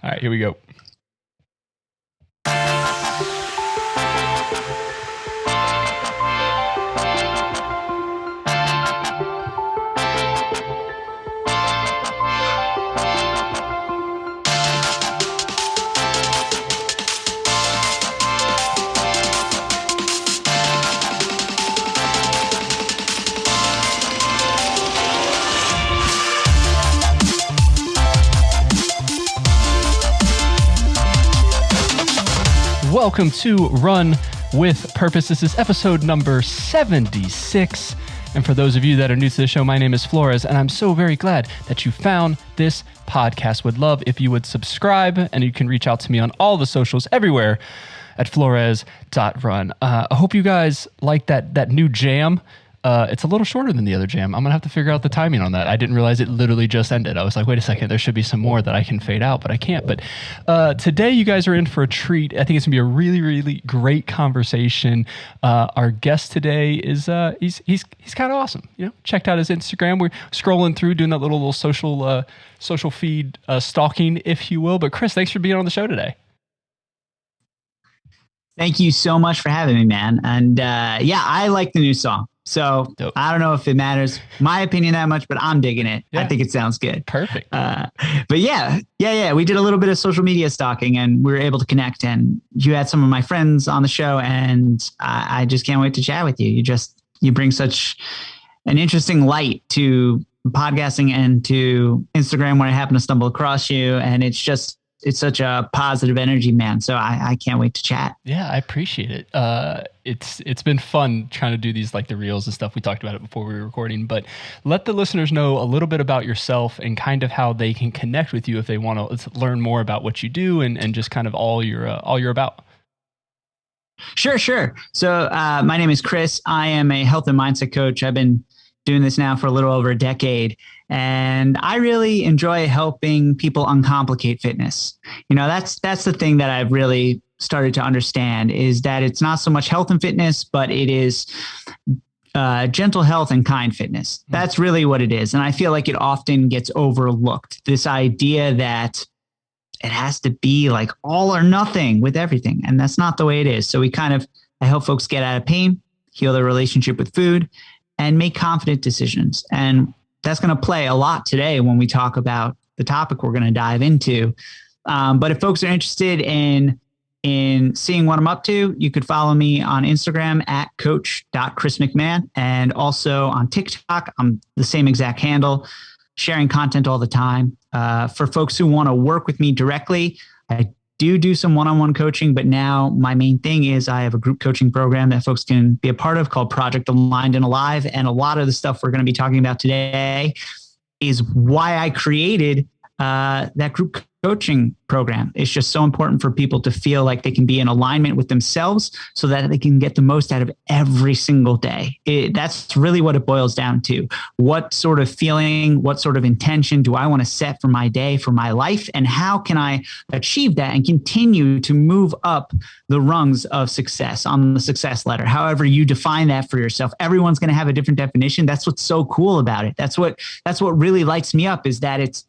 All right, here we go. Welcome to Run with Purpose. This is episode number 76. And for those of you that are new to the show, my name is Flores, and I'm so very glad that you found this podcast. Would love if you would subscribe, and you can reach out to me on all the socials everywhere at flores.run. I hope you guys like that new jam. It's a little shorter than the other jam. I'm going to have to figure out the timing on that. I didn't realize it literally just ended. I was like, wait a second, there should be some more that I can fade out, but I can't. But today you guys are in for a treat. I think it's going to be a really, really great conversation. Our guest today is, he's kind of awesome. You know, checked out his Instagram. We're scrolling through, doing that little social feed stalking, if you will. But Chris, thanks for being on the show today. Thank you so much for having me, man. And yeah, I like the new song. So dope. I don't know if it matters my opinion that much, but I'm digging it. Yeah. I think it sounds good. Perfect. But yeah. We did a little bit of social media stalking and we were able to connect, and you had some of my friends on the show, and I just can't wait to chat with you. You bring such an interesting light to podcasting and to Instagram when I happen to stumble across you. And it's such a positive energy, man. So I can't wait to chat. Yeah, I appreciate it. It's been fun trying to do these, like the reels and stuff. We talked about it before we were recording, but let the listeners know a little bit about yourself and kind of how they can connect with you if they want to learn more about what you do and just kind of all you're about. Sure. So my name is Chris. I am a health and mindset coach. I've been doing this now for a little over a decade. And I really enjoy helping people uncomplicate fitness. You know, that's the thing that I've really started to understand, is that it's not so much health and fitness, but it is gentle health and kind fitness. That's really what it is. And I feel like it often gets overlooked. This idea that it has to be like all or nothing with everything. And that's not the way it is. So I help folks get out of pain, heal their relationship with food, and make confident decisions. And that's going to play a lot today when we talk about the topic we're going to dive into. But if folks are interested in seeing what I'm up to, you could follow me on Instagram at coach.chrismcmahon, and also on TikTok. I'm the same exact handle, sharing content all the time. For folks who want to work with me directly, I do some one-on-one coaching, but now my main thing is I have a group coaching program that folks can be a part of called Project Aligned and Alive. And a lot of the stuff we're going to be talking about today is why I created that group coaching program. It's just so important for people to feel like they can be in alignment with themselves so that they can get the most out of every single day. That's really what it boils down to. What sort of feeling, what sort of intention do I want to set for my day, for my life? And how can I achieve that and continue to move up the rungs of success on the success ladder? However you define that for yourself, everyone's going to have a different definition. That's what's so cool about it. That's what really lights me up, is that it's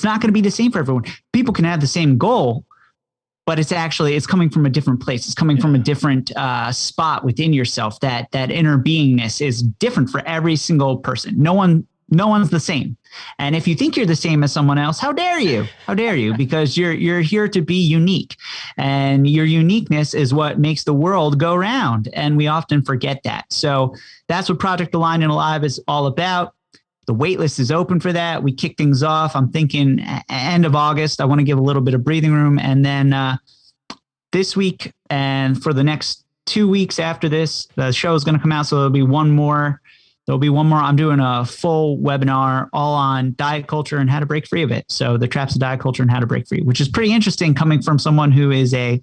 not going to be the same for everyone. People can have the same goal, but it's coming from a different place. It's coming from a different spot within yourself. That inner beingness is different for every single person. No one's the same. And if you think you're the same as someone else, how dare you? How dare you? Because you're here to be unique, and your uniqueness is what makes the world go round. And we often forget that. So that's what Project Aligned and Alive is all about. The waitlist is open for that. We kick things off. I'm thinking end of August. I want to give a little bit of breathing room. And then this week and for the next 2 weeks after this, the show is going to come out. So there'll be one more. I'm doing a full webinar all on diet culture and how to break free of it. So the traps of diet culture and how to break free, which is pretty interesting coming from someone who is a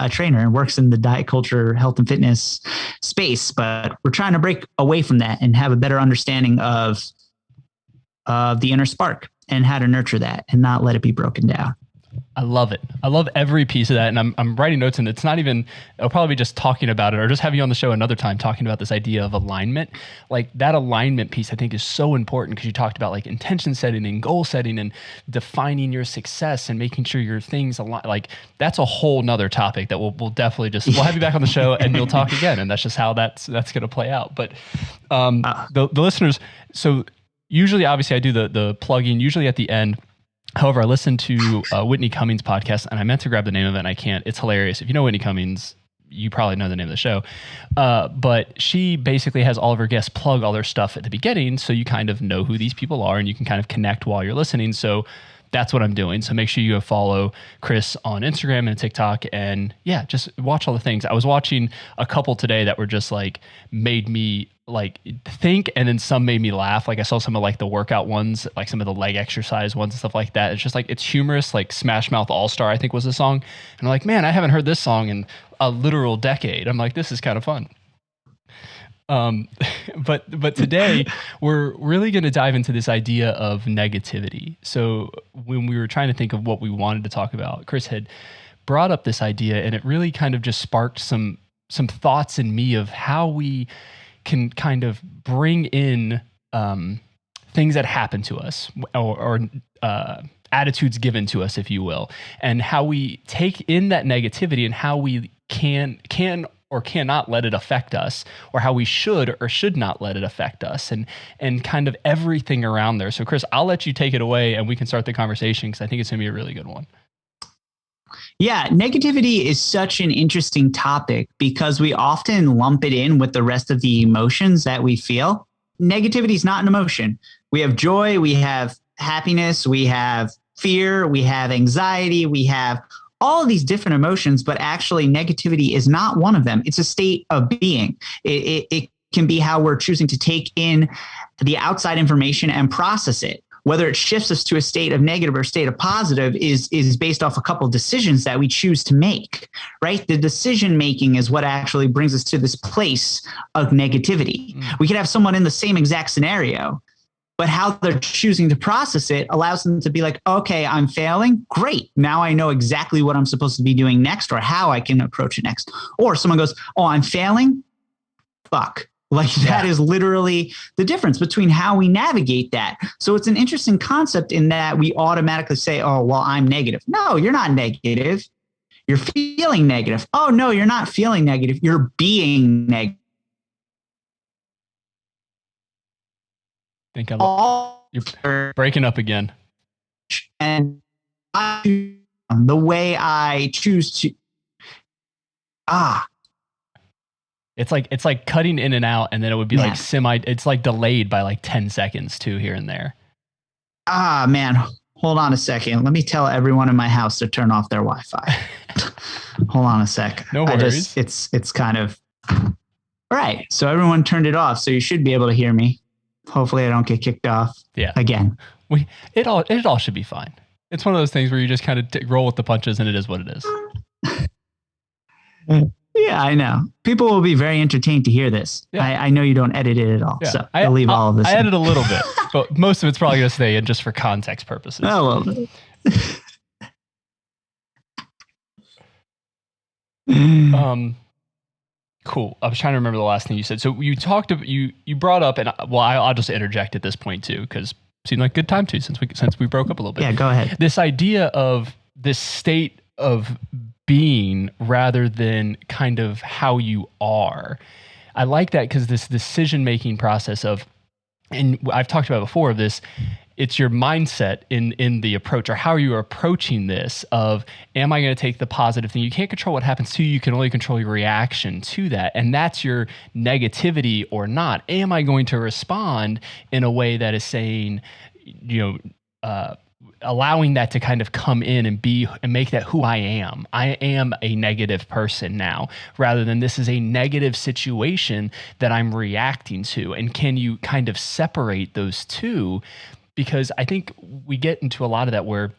trainer and works in the diet culture, health and fitness space. But we're trying to break away from that and have a better understanding of the inner spark and how to nurture that and not let it be broken down. I love it. I love every piece of that. And I'm writing notes, and it's not even, I'll probably be just talking about it or just have you on the show another time talking about this idea of alignment. Like that alignment piece, I think is so important because you talked about like intention setting and goal setting and defining your success and making sure your things align. Like that's a whole nother topic that we'll definitely we'll have you back on the show and you'll talk again. And that's just how that's going to play out. But the listeners, so usually, obviously I do the plugging usually at the end. However, I listened to Whitney Cummings' podcast, and I meant to grab the name of it, and I can't. It's hilarious. If you know Whitney Cummings, you probably know the name of the show. But she basically has all of her guests plug all their stuff at the beginning, so you kind of know who these people are, and you can kind of connect while you're listening. So that's what I'm doing. So make sure you go follow Chris on Instagram and TikTok, and yeah, just watch all the things. I was watching a couple today that were just like made me like think, and then some made me laugh. Like I saw some of like the workout ones, like some of the leg exercise ones and stuff like that. It's just like, it's humorous. Like Smash Mouth All Star, I think was the song. And I'm like, man, I haven't heard this song in a literal decade. I'm like, this is kind of fun. But today we're really going to dive into this idea of negativity. So when we were trying to think of what we wanted to talk about, Chris had brought up this idea, and it really kind of just sparked some thoughts in me of how we can kind of bring in things that happen to us or attitudes given to us, if you will, and how we take in that negativity and how we can or cannot let it affect us, or how we should or should not let it affect us, and kind of everything around there. So Chris, I'll let you take it away and we can start the conversation because I think it's going to be a really good one. Yeah, negativity is such an interesting topic because we often lump it in with the rest of the emotions that we feel. Negativity is not an emotion. We have joy, we have happiness, we have fear, we have anxiety, we have all of these different emotions, but actually negativity is not one of them. It's a state of being. It can be how we're choosing to take in the outside information and process it. Whether it shifts us to a state of negative or state of positive is based off a couple of decisions that we choose to make, right? The decision making is what actually brings us to this place of negativity. We could have someone in the same exact scenario, but how they're choosing to process it allows them to be like, okay, I'm failing. Great. Now I know exactly what I'm supposed to be doing next or how I can approach it next. Or someone goes, oh, I'm failing. Fuck. Like that is literally the difference between how we navigate that. So it's an interesting concept in that we automatically say, oh, well, I'm negative. No, you're not negative. You're feeling negative. Oh, no, you're not feeling negative. You're being negative. I think you're breaking up again. And the way I choose to, It's like cutting in and out, and then it would be like it's like delayed by like 10 seconds too here and there. Man, hold on a second. Let me tell everyone in my house to turn off their Wi-Fi. Hold on a sec. No worries. It's kind of, all right. So everyone turned it off. So you should be able to hear me. Hopefully I don't get kicked off again. It all should be fine. It's one of those things where you just kind of roll with the punches, and it is what it is. Yeah, I know. People will be very entertained to hear this. Yeah. I know you don't edit it at all, so I'll leave all of this. I edit a little bit, but most of it's probably going to stay in just for context purposes. A little bit. Cool. I was trying to remember the last thing you said. So you brought up, and I'll just interject at this point too, because it seemed like a good time to since we broke up a little bit. Yeah, go ahead. This idea of this state of being rather than kind of how you are. I like that because this decision-making process of, and I've talked about before of this, it's your mindset in the approach, or how you're approaching this of, am I going to take the positive thing? You can't control what happens to you. You can only control your reaction to that. And that's your negativity or not. Am I going to respond in a way that is saying, allowing that to kind of come in and be and make that who I am. I am a negative person now, rather than this is a negative situation that I'm reacting to. And can you kind of separate those two? Because I think we get into a lot of that where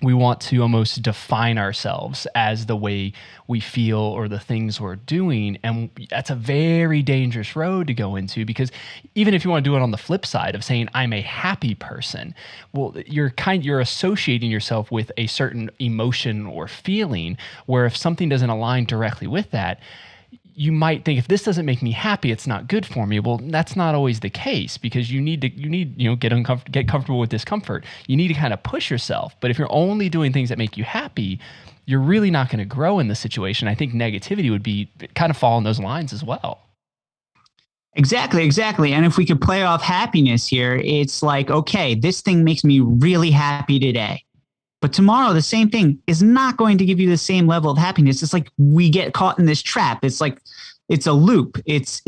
we want to almost define ourselves as the way we feel or the things we're doing. And that's a very dangerous road to go into, because even if you want to do it on the flip side of saying, I'm a happy person, well, you're associating yourself with a certain emotion or feeling, where if something doesn't align directly with that, you might think, if this doesn't make me happy, it's not good for me. Well, that's not always the case, because you need get comfortable with discomfort. You need to kind of push yourself. But if you're only doing things that make you happy, you're really not going to grow in the situation. I think negativity would be kind of fall in those lines as well. Exactly. And if we could play off happiness here, it's like, okay, this thing makes me really happy today. But tomorrow, the same thing is not going to give you the same level of happiness. It's like we get caught in this trap. It's like it's a loop. It's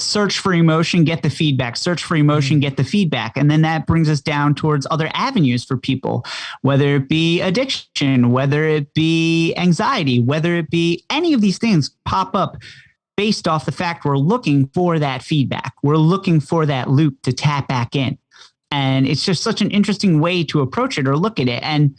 search for emotion, get the feedback, search for emotion, get the feedback. And then that brings us down towards other avenues for people, whether it be addiction, whether it be anxiety, whether it be any of these things pop up based off the fact we're looking for that feedback. We're looking for that loop to tap back in. And it's just such an interesting way to approach it or look at it. And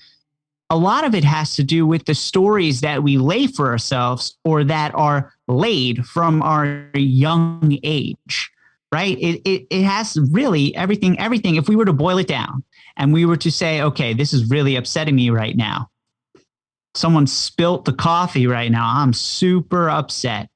a lot of it has to do with the stories that we lay for ourselves, or that are laid from our young age, right? It has really everything. If we were to boil it down and we were to say, okay, this is really upsetting me right now. Someone spilt the coffee right now. I'm super upset.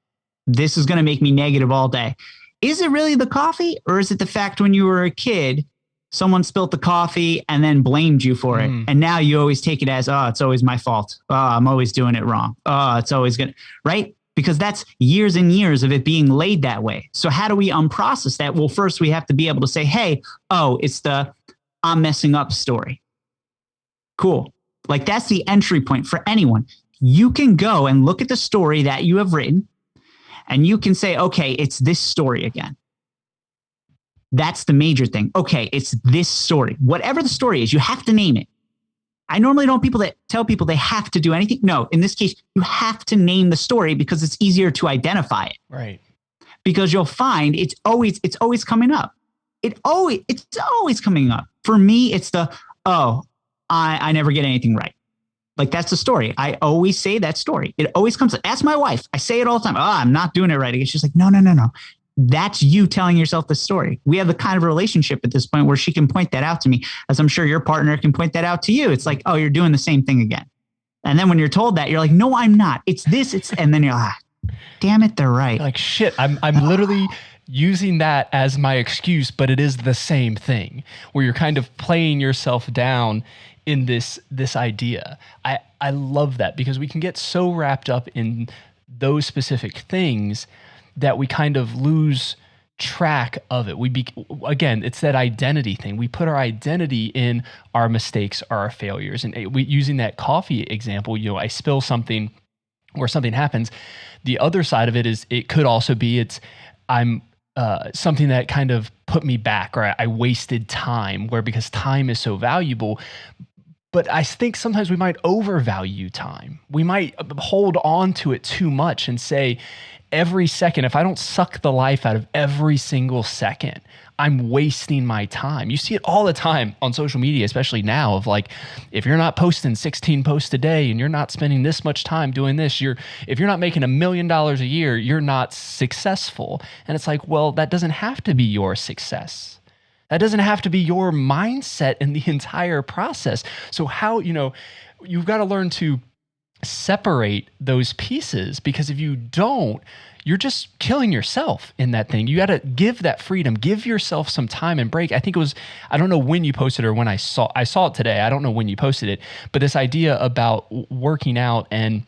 This is going to make me negative all day. Is it really the coffee, or is it the fact when you were a kid, someone spilt the coffee and then blamed you for it? And now you always take it as, oh, it's always my fault. Oh, I'm always doing it wrong. Oh, it's always good. Right? Because that's years and years of it being laid that way. So how do we unprocess that? Well, first we have to be able to say, hey, oh, it's the I'm messing up story. Cool. Like that's the entry point for anyone. You can go and look at the story that you have written, and you can say, okay, it's this story again. That's the major thing. Okay, it's this story. Whatever the story is, you have to name it. I normally don't tell people they have to do anything. No, in this case, you have to name the story, because it's easier to identify it. Right. Because you'll find it's always coming up. It's always coming up. For me, it's I never get anything right. Like that's the story. I always say that story. It always comes up. Ask my wife. I say it all the time. Oh, I'm not doing it right. And she's like, no. That's you telling yourself the story. We have the kind of relationship at this point where she can point that out to me, as I'm sure your partner can point that out to you. It's like, oh, you're doing the same thing again. And then when you're told that, you're like, no, I'm not. It's this. And then you're like, damn it, they're right. Like, shit, I'm literally using that as my excuse, but it is the same thing, where you're kind of playing yourself down in this idea. I love that, because we can get so wrapped up in those specific things that we kind of lose track of it. Again, it's that identity thing. We put our identity in our mistakes or our failures. And using that coffee example, I spill something or something happens. The other side of it is, it could also be I'm something that kind of put me back, or I wasted time, because time is so valuable. But I think sometimes we might overvalue time. We might hold on to it too much and say, every second, if I don't suck the life out of every single second, I'm wasting my time. You see it all the time on social media, especially now, of like, if you're not posting 16 posts a day and you're not spending this much time doing this, if you're not making $1 million a year, you're not successful. And it's like, well, that doesn't have to be your success. That doesn't have to be your mindset in the entire process. So how, you've got to learn to separate those pieces, because if you don't, you're just killing yourself in that thing. You got to give that freedom, give yourself some time and break. I think it was, I don't know when you posted or when I saw it today. I don't know when you posted it, but this idea about working out and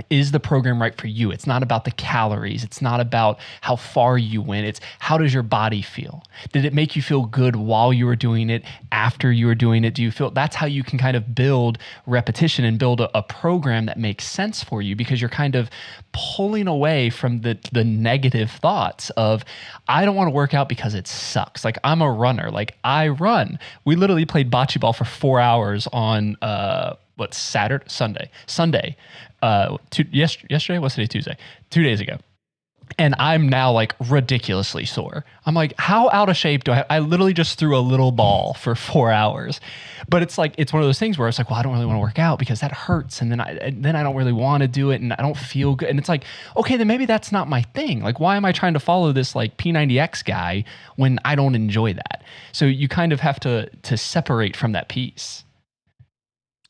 is the program right for you? It's not about the calories. It's not about how far you went. It's how does your body feel? Did it make you feel good while you were doing it? After you were doing it? Do you feel that's how you can kind of build repetition and build a program that makes sense for you, because you're kind of pulling away from the negative thoughts of, I don't want to work out because it sucks. Like, I'm a runner. Like, I run. We literally played bocce ball for 4 hours on Sunday. Yesterday, what's today? Tuesday. 2 days ago. And I'm now like ridiculously sore. I'm like, how out of shape do I literally just threw a little ball for 4 hours. But it's like, it's one of those things where it's like, well, I don't really want to work out because that hurts. And then I don't really want to do it and I don't feel good. And it's like, okay, then maybe that's not my thing. Like, why am I trying to follow this like P90X guy when I don't enjoy that? So you kind of have to separate from that piece.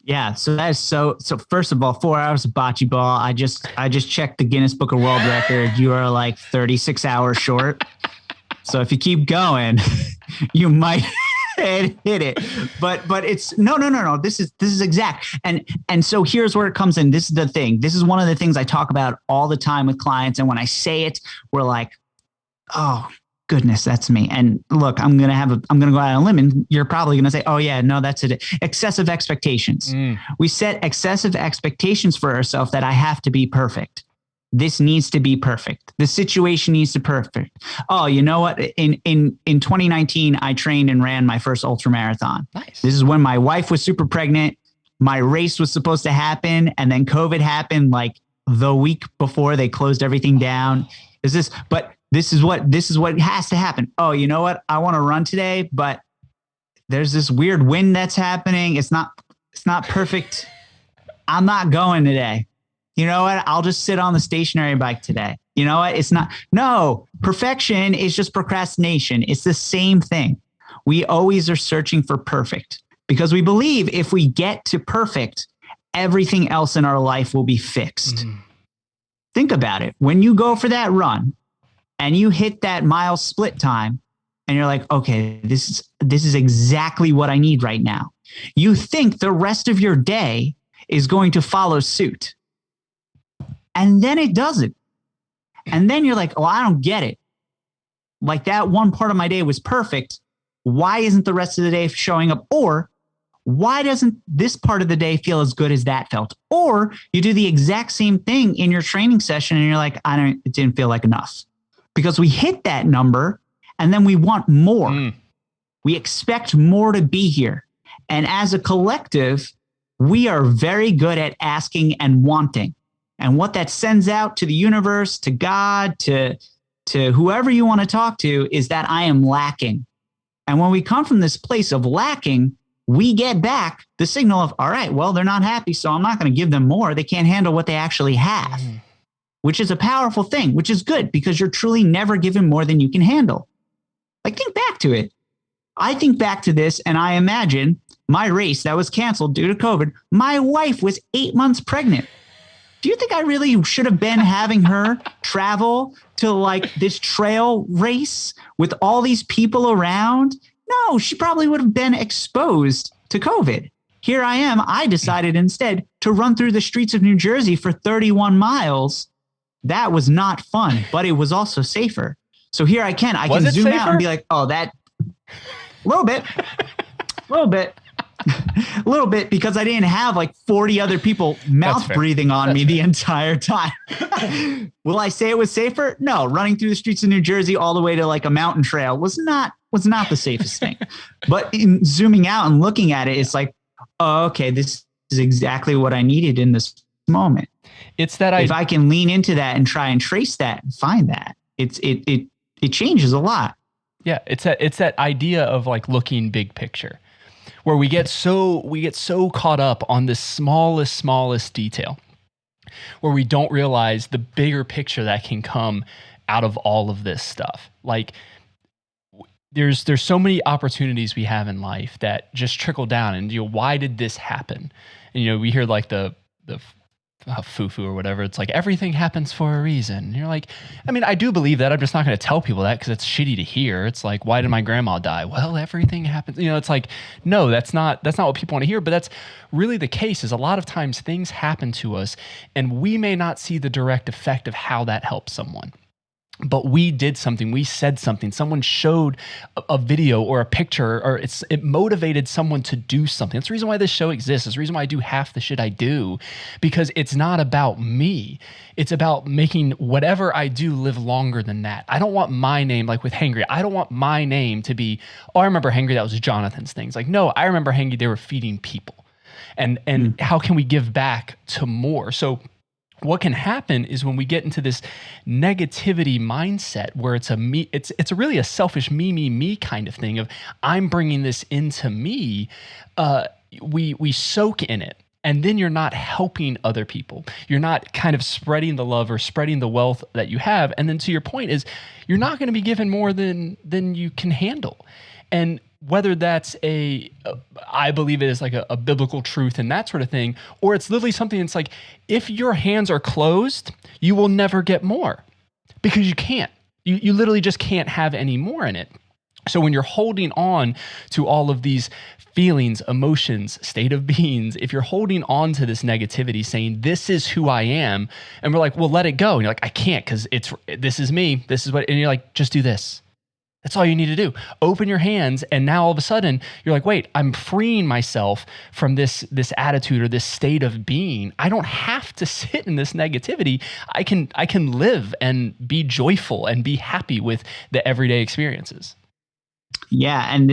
Yeah, so that is so first of all, 4 hours of bocce ball. I just checked the Guinness Book of World Record. You are like 36 hours short. So if you keep going, you might hit it. But it's no. This is exact. And so here's where it comes in. This is the thing. This is one of the things I talk about all the time with clients. And when I say it, we're like, oh goodness, that's me. And look, I'm going to go out on a limb and you're probably going to say, oh yeah, no, that's it. Excessive expectations. We set excessive expectations for ourselves that I have to be perfect. This needs to be perfect. The situation needs to be perfect. Oh, you know what? In 2019, I trained and ran my first ultra marathon. Nice. This is when my wife was super pregnant. My race was supposed to happen. And then COVID happened like the week before they closed everything down. This is what has to happen. Oh, you know what? I want to run today, but there's this weird wind that's happening. It's not perfect. I'm not going today. You know what? I'll just sit on the stationary bike today. You know what? No, perfection is just procrastination. It's the same thing. We always are searching for perfect because we believe if we get to perfect, everything else in our life will be fixed. Mm-hmm. Think about it. When you go for that run, and you hit that mile split time and you're like, okay, this is exactly what I need right now. You think the rest of your day is going to follow suit. And then it doesn't. And then you're like, oh, I don't get it. Like that one part of my day was perfect. Why isn't the rest of the day showing up? Or why doesn't this part of the day feel as good as that felt? Or you do the exact same thing in your training session and you're like, it didn't feel like enough. Because we hit that number and then we want more. We expect more to be here. And as a collective, we are very good at asking and wanting. And what that sends out to the universe, to God, to whoever you want to talk to is that I am lacking. And when we come from this place of lacking, we get back the signal of, all right, well, they're not happy, so I'm not going to give them more. They can't handle what they actually have. Which is a powerful thing, which is good because you're truly never given more than you can handle. Like, think back to it. I think back to this and I imagine my race that was canceled due to COVID. My wife was 8 months pregnant. Do you think I really should have been having her travel to like this trail race with all these people around? No, she probably would have been exposed to COVID. Here I am. I decided instead to run through the streets of New Jersey for 31 miles. That was not fun, but it was also safer. So here I can zoom safer? out and be like, oh, that a little bit, because I didn't have like 40 other people mouth breathing on me the entire time. Will I say it was safer? No, running through the streets of New Jersey all the way to like a mountain trail was not the safest thing. But in zooming out and looking at it, it's like, oh, okay, this is exactly what I needed in this moment. It's that if I can lean into that and try and trace that and find that, it changes a lot. Yeah, it's that idea of like looking big picture, where we get so caught up on the smallest detail, where we don't realize the bigger picture that can come out of all of this stuff. Like there's so many opportunities we have in life that just trickle down, and why did this happen? And we hear like the foo-foo or whatever. It's like everything happens for a reason. And you're like, I mean, I do believe that. I'm just not going to tell people that because it's shitty to hear. It's like, why did my grandma die? Well, everything happens. It's like, no, that's not what people want to hear. But that's really the case. Is a lot of times things happen to us and we may not see the direct effect of how that helps someone. But we did something, we said something, someone showed a video or a picture, or it motivated someone to do something. That's the reason why this show exists. It's the reason why I do half the shit I do, because it's not about me. It's about making whatever I do live longer than that. I don't want my name, like with Hangry, I don't want my name to be, oh, I remember Hangry, that was Jonathan's things. Like, no, I remember Hangry, they were feeding people. And how can we give back to more? So what can happen is when we get into this negativity mindset where it's really a selfish me kind of thing of I'm bringing this into me, we soak in it. And then you're not helping other people. You're not kind of spreading the love or spreading the wealth that you have. And then to your point is you're not going to be given more than you can handle. And whether that's I believe it is like a biblical truth and that sort of thing, or it's literally something that's like, if your hands are closed, you will never get more because you can't. You literally just can't have any more in it. So when you're holding on to all of these feelings, emotions, state of beings, if you're holding on to this negativity saying, this is who I am, and we're like, well, let it go. And you're like, I can't because this is me. This is what, and you're like, just do this. That's all you need to do. Open your hands, and now all of a sudden you're like, wait, I'm freeing myself from this attitude or this state of being. I don't have to sit in this negativity. I can live and be joyful and be happy with the everyday experiences. Yeah, and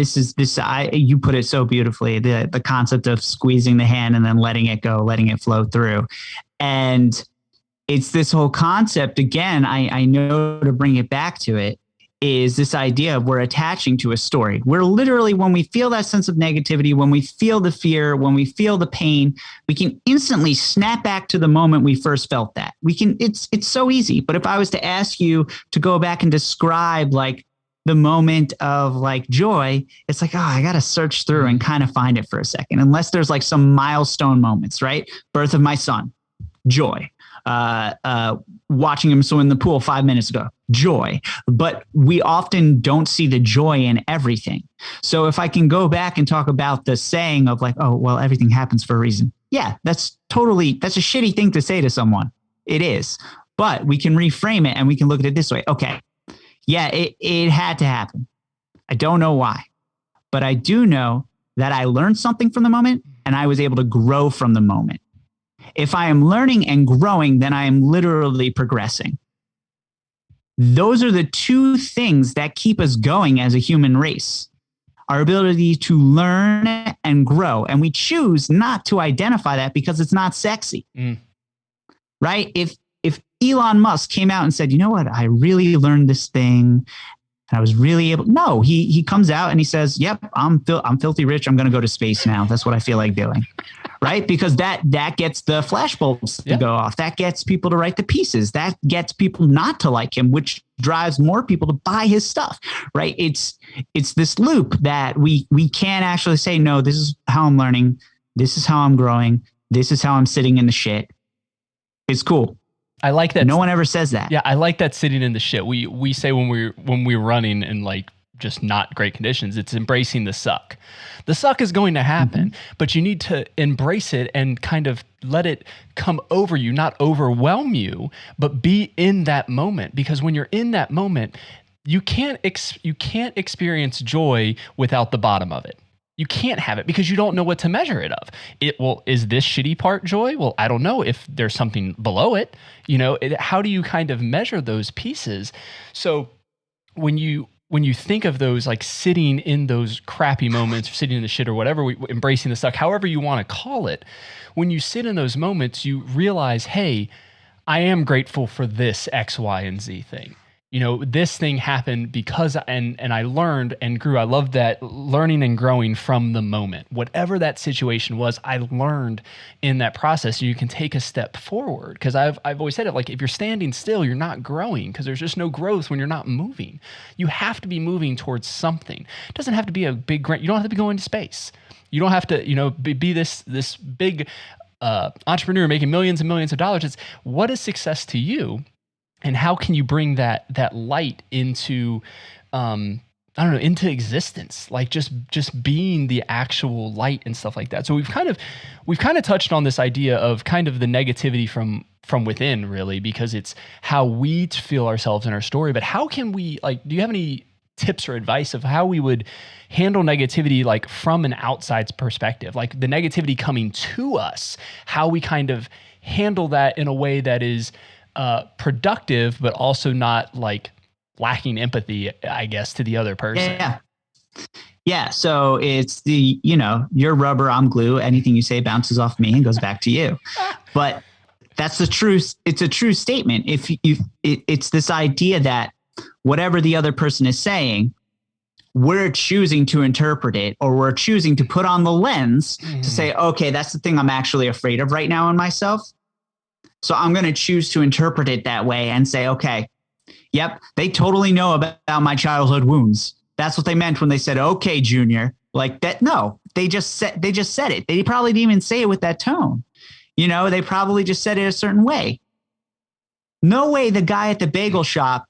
you put it so beautifully, the concept of squeezing the hand and then letting it go, letting it flow through. And it's this whole concept, again, I know to bring it back to it, is this idea of we're attaching to a story. We're literally, when we feel that sense of negativity, when we feel the fear, when we feel the pain, we can instantly snap back to the moment we first felt that. It's so easy. But if I was to ask you to go back and describe like the moment of like joy, it's like, I got to search through and kind of find it for a second, unless there's like some milestone moments, right? Birth of my son, joy. Watching him swim in the pool 5 minutes ago, joy. But we often don't see the joy in everything. So if I can go back and talk about the saying of like, oh, well, everything happens for a reason. Yeah, that's a shitty thing to say to someone. It is. But we can reframe it and we can look at it this way. Okay. Yeah, it had to happen. I don't know why, but I do know that I learned something from the moment and I was able to grow from the moment. If I am learning and growing, then I am literally progressing. Those are the two things that keep us going as a human race. Our ability to learn and grow. And we choose not to identify that because it's not sexy. Right? If Elon Musk came out and said, you know what, I really learned this thing and I was really able. No, he comes out and he says, yep, I'm filthy rich. I'm going to go to space now. That's what I feel like doing. Right? Because that gets the flashbulbs to go off. That gets people to write the pieces. That gets people not to like him, which drives more people to buy his stuff. Right? It's this loop that we can't actually say, no, this is how I'm learning. This is how I'm growing. This is how I'm sitting in the shit. It's cool. I like that. No one ever says that. Yeah, I like that sitting in the shit. We say when we're running in like just not great conditions, it's embracing the suck. The suck is going to happen, but you need to embrace it and kind of let it come over you, not overwhelm you, but be in that moment. Because when you're in that moment, you can't experience joy without the bottom of it. You can't have it because you don't know what to measure it of. Is this shitty part joy? Well, I don't know if there's something below it. How do you kind of measure those pieces? So when you think of those, like sitting in those crappy moments, or sitting in the shit or whatever, embracing the suck, however you want to call it, when you sit in those moments, you realize, hey, I am grateful for this X, Y, and Z thing. This thing happened because, and I learned and grew. I love that learning and growing from the moment. Whatever that situation was, I learned in that process. You can take a step forward. Because I've always said it, like if you're standing still, you're not growing because there's just no growth when you're not moving. You have to be moving towards something. It doesn't have to be a big grant. You don't have to be going to space. You don't have to, be this big entrepreneur making millions and millions of dollars. It's what is success to you? And how can you bring that light into, into existence? Like just being the actual light and stuff like that. So we've kind of touched on this idea of kind of the negativity from within, really, because it's how we feel ourselves in our story. But how can we, do you have any tips or advice of how we would handle negativity, like from an outside perspective, like the negativity coming to us, how we kind of handle that in a way that is productive, but also not like lacking empathy, I guess, to the other person. Yeah. So it's you're rubber, I'm glue. Anything you say bounces off me and goes back to you. But That's the truth. It's a true statement. It's this idea that whatever the other person is saying, we're choosing to interpret it, or we're choosing to put on the lens to say, okay, that's the thing I'm actually afraid of right now in myself. So I'm going to choose to interpret it that way and say, okay, yep, they totally know about my childhood wounds. That's what they meant when they said, okay, Junior, like that. No, they just said it. They probably didn't even say it with that tone. You know, they probably just said it a certain way. No way the guy at the bagel shop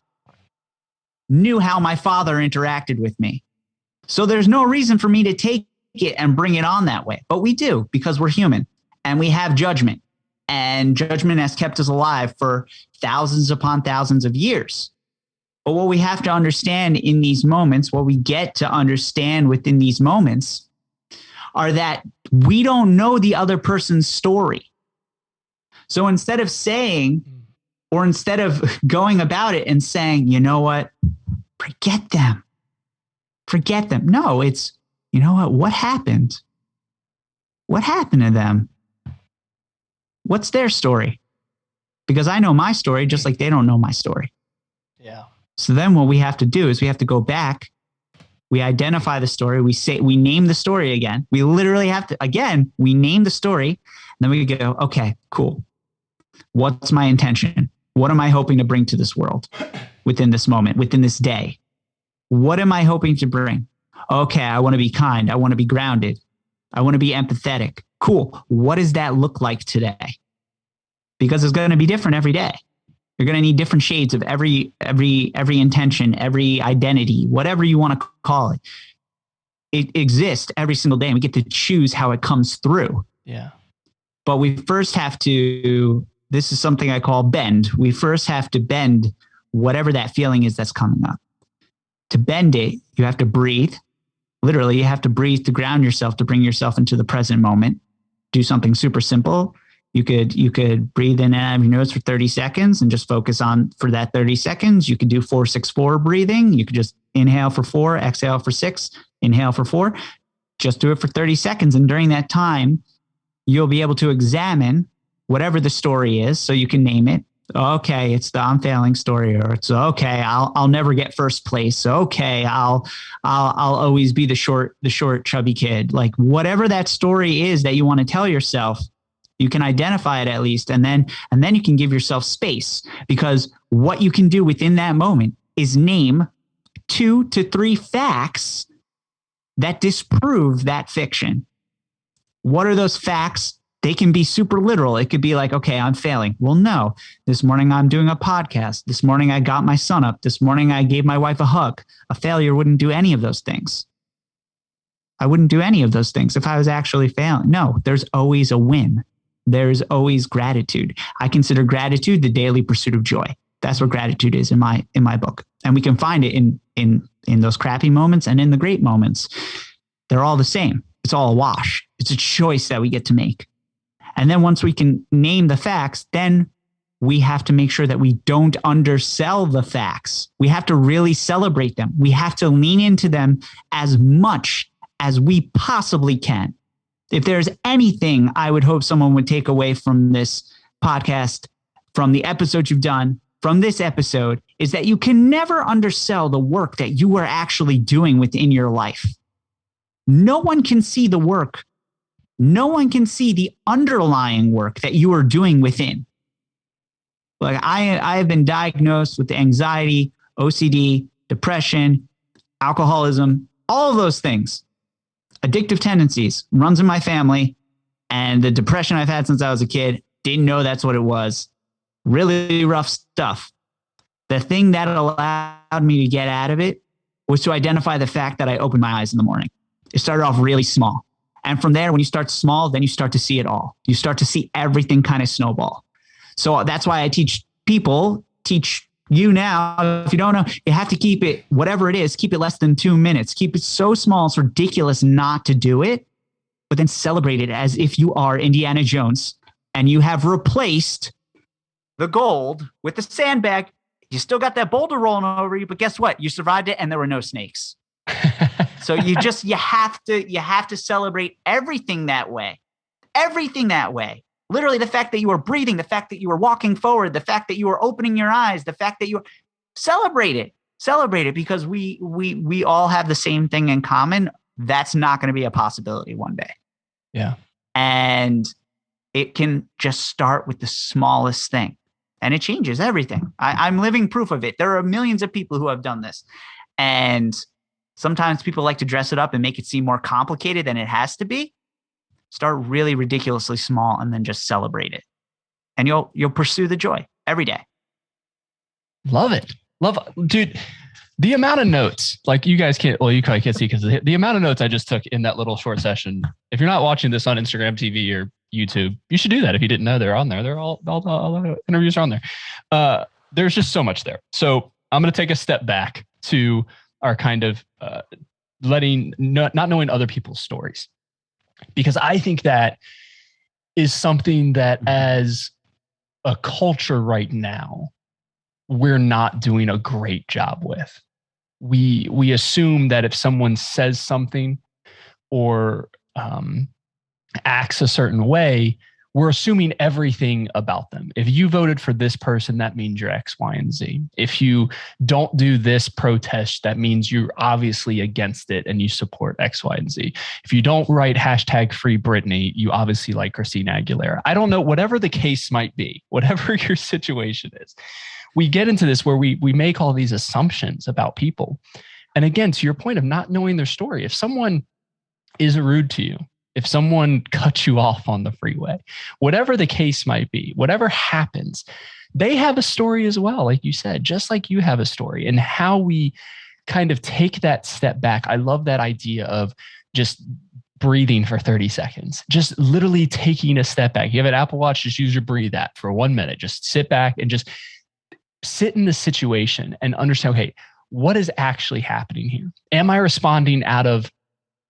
knew how my father interacted with me. So there's no reason for me to take it and bring it on that way. But we do, because we're human and we have judgment. And judgment has kept us alive for thousands upon thousands of years. But what we have to understand in these moments, what we get to understand within these moments, are that we don't know the other person's story. So instead of saying, or instead of going about it and saying, you know what, forget them. No, it's, you know what happened? What happened to them? What's their story? Because I know my story just like they don't know my story. Yeah. So then what we have to do is we have to go back. We identify the story. We name the story again. We literally have to, again, we name the story. And then we go, okay, cool. What's my intention? What am I hoping to bring to this world within this moment, within this day? What am I hoping to bring? Okay, I want to be kind. I want to be grounded. I want to be empathetic. Cool. What does that look like today? Because it's going to be different every day. You're going to need different shades of every intention, every identity, whatever you want to call it. It exists every single day, and we get to choose how it comes through. Yeah. But we first have to, this is something I call bend. We first have to bend whatever that feeling is that's coming up. To bend it, you have to breathe. Literally, you have to breathe to ground yourself, to bring yourself into the present moment. Do something super simple. You could breathe in and out of your nose for 30 seconds and just focus on for that 30 seconds. You could do 4-6-4 breathing. You could just inhale for 4, exhale for 6, inhale for 4. Just do it for 30 seconds. And during that time, you'll be able to examine whatever the story is. So you can name it. Okay, it's the I'm failing story, or it's okay, I'll never get first place. Okay, I'll always be the short chubby kid. Like whatever that story is that you want to tell yourself, you can identify it at least, and then you can give yourself space, because what you can do within that moment is name 2 to 3 facts that disprove that fiction. What are those facts? They can be super literal. It could be like, okay, I'm failing. Well, no, this morning I'm doing a podcast. This morning I got my son up. This morning I gave my wife a hug. A failure wouldn't do any of those things. I wouldn't do any of those things if I was actually failing. No, there's always a win. There's always gratitude. I consider gratitude the daily pursuit of joy. That's what gratitude is in my book. And we can find it in those crappy moments and in the great moments. They're all the same. It's all a wash. It's a choice that we get to make. And then once we can name the facts, then we have to make sure that we don't undersell the facts. We have to really celebrate them. We have to lean into them as much as we possibly can. If there's anything I would hope someone would take away from this podcast, from the episodes you've done, from this episode, is that you can never undersell the work that you are actually doing within your life. No one can see the work. No one can see the underlying work that you are doing within. Like I have been diagnosed with anxiety, OCD, depression, alcoholism, all of those things. Addictive tendencies runs in my family, and the depression I've had since I was a kid, didn't know that's what it was. Really rough stuff. The thing that allowed me to get out of it was to identify the fact that I opened my eyes in the morning. It started off really small. And from there, when you start small, then you start to see it all. You start to see everything kind of snowball. So that's why I teach you now. If you don't know, you have to keep it, whatever it is, keep it less than 2 minutes. Keep it so small, it's ridiculous not to do it, but then celebrate it as if you are Indiana Jones and you have replaced the gold with the sandbag. You still got that boulder rolling over you, but guess what? You survived it and there were no snakes. So you have to celebrate everything that way. Everything that way. Literally the fact that you are breathing, the fact that you are walking forward, the fact that you are opening your eyes, the fact that you celebrate it because we all have the same thing in common. That's not going to be a possibility one day. Yeah. And it can just start with the smallest thing and it changes everything. I'm living proof of it. There are millions of people who have done this. And sometimes people like to dress it up and make it seem more complicated than it has to be. Start really ridiculously small and then just celebrate it. And you'll pursue the joy every day. Love it. Dude, the amount of notes, like you guys can't, well, you probably can't see because the amount of notes I just took in that little short session. If you're not watching this on Instagram TV or YouTube, you should do that. If you didn't know, they're on there. They're all the interviews are on there. There's just so much there. So I'm going to take a step back to our kind of not knowing other people's stories, because I think that is something that as a culture right now, we're not doing a great job with. We assume that if someone says something or acts a certain way, we're assuming everything about them. If you voted for this person, that means you're X, Y, and Z. If you don't do this protest, that means you're obviously against it and you support X, Y, and Z. If you don't write hashtag free Britney, you obviously like Christina Aguilera. I don't know, whatever the case might be, whatever your situation is, we get into this where we make all these assumptions about people. And again, to your point of not knowing their story, if someone is rude to you, if someone cuts you off on the freeway, whatever the case might be, whatever happens, they have a story as well, like you said, just like you have a story. And how we kind of take that step back. I love that idea of just breathing for 30 seconds, just literally taking a step back. You have an Apple Watch, just use your breathe app for 1 minute. Just sit back and just sit in the situation and understand, okay, what is actually happening here? Am I responding out of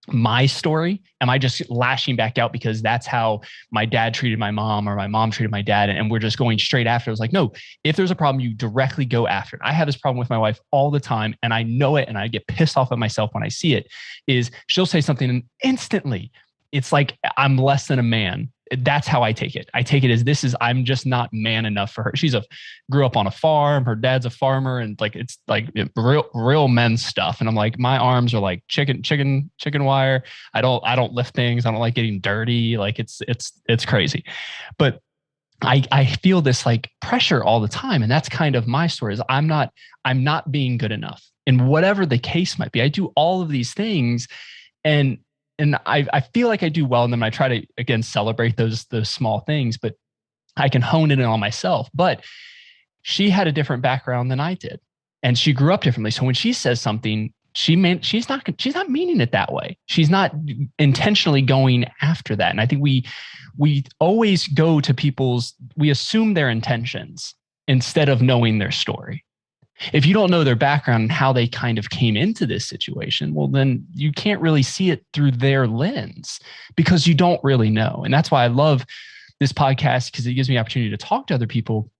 my story? Am I just lashing back out because that's how my dad treated my mom or my mom treated my dad, and we're just going straight after it? It's like, no, if there's a problem, you directly go after it. I have this problem with my wife all the time, and I know it, and I get pissed off at myself when I see it, is she'll say something and instantly it's like I'm less than a man. That's how I take it. I take it as I'm just not man enough for her. Grew up on a farm. Her dad's a farmer, and like, it's like real men stuff. And I'm like, my arms are like chicken wire. I don't lift things. I don't like getting dirty. Like it's crazy. But I feel this like pressure all the time. And that's kind of my story, is I'm not being good enough. And whatever the case might be, I do all of these things, and I feel like I do well. And then I try to, again, celebrate those small things, but I can hone it in on myself. But she had a different background than I did, and she grew up differently. So when she says something, she's not meaning it that way. She's not intentionally going after that. And I think we always go to we assume their intentions instead of knowing their story. If you don't know their background and how they kind of came into this situation, well, then you can't really see it through their lens because you don't really know. And that's why I love this podcast, because it gives me the opportunity to talk to other people,